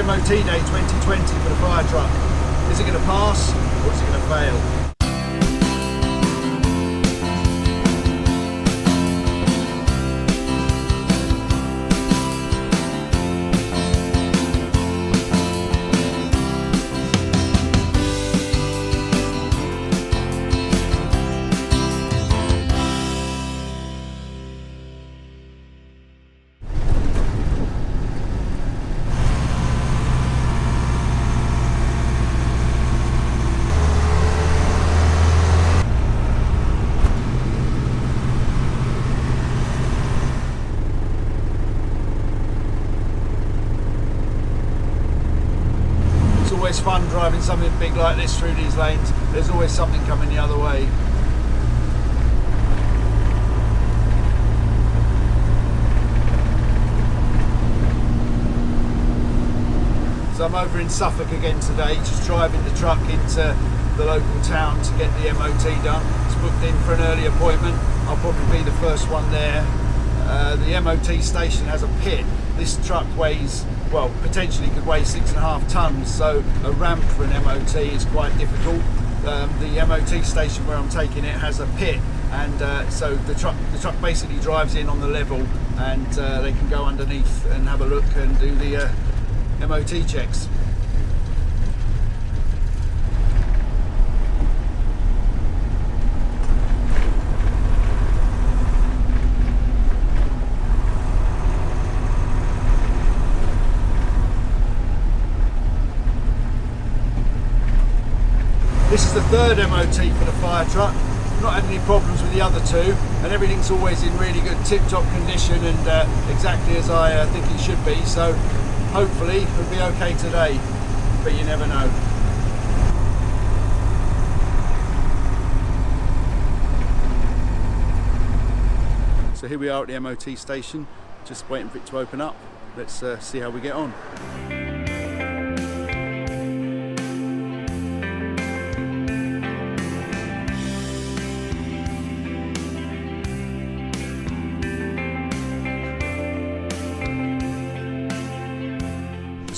MOT Day 2020 for the fire truck. Is it going to pass or is it going to fail? It's fun driving something big like this through these lanes. There's always something coming the other way. So I'm over in Suffolk again today, just driving the truck into the local town to get the MOT done. It's booked in for an early appointment. I'll probably be the first one there. The MOT station has a pit. This truck weighs, well, potentially could weigh 6.5 tons, so a ramp for an MOT is quite difficult. The MOT station where I'm taking it has a pit, and so the truck basically drives in on the level, and they can go underneath and have a look and do the MOT checks. This is the third MOT for the fire truck. Not had any problems with the other two, and everything's always in really good tip-top condition and exactly as I think it should be, so hopefully it'll be okay today, but you never know. So here we are at the MOT station, just waiting for it to open up. Let's see how we get on.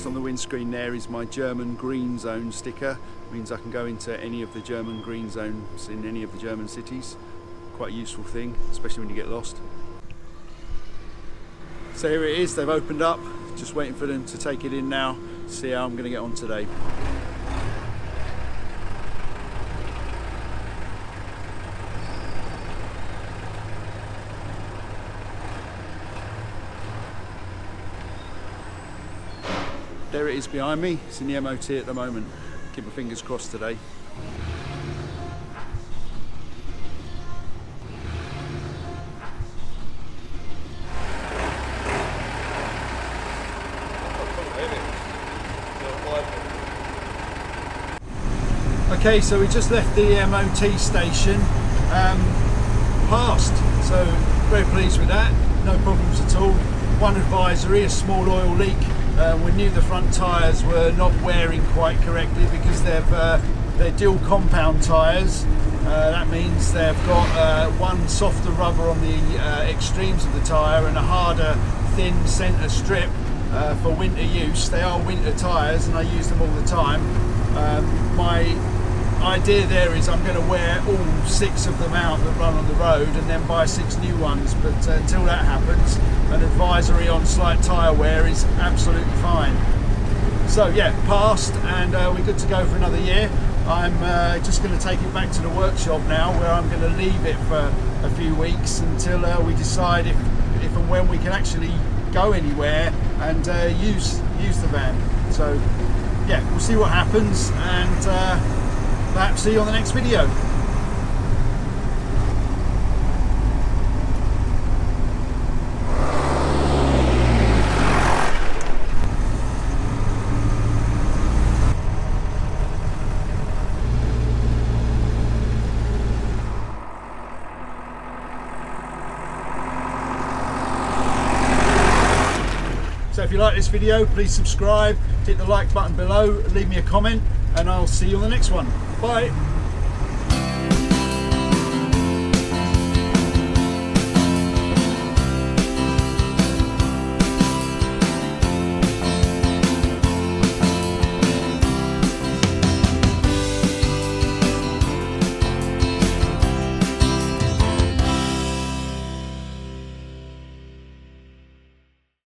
On the windscreen there is my German green zone sticker. It means I can go into any of the German green zones in any of the German cities. Quite a useful thing, especially when you get lost. So here it is, they've opened up. Just waiting for them to take it in now, see how I'm going to get on today. There it is behind me, it's in the MOT at the moment. Keep my fingers crossed today. Okay, so we just left the MOT station, passed, so very pleased with that, no problems at all. One advisory, a small oil leak. We knew the front tyres were not wearing quite correctly because they're dual compound tyres. That means they've got one softer rubber on the extremes of the tyre and a harder, thin centre strip for winter use. They are winter tyres and I use them all the time. My idea there is I'm going to wear all 6 of them out that run on the road and then buy 6 new ones, but until that happens, an advisory on slight tyre wear is absolutely fine. So yeah, passed, and we're good to go for another year. I'm just going to take it back to the workshop now, where I'm going to leave it for a few weeks until we decide if and when we can actually go anywhere and use the van. So yeah, we'll see what happens, and perhaps see you on the next video. So if you like this video, please subscribe, hit the like button below, leave me a comment, and I'll see you on the next one. Bye.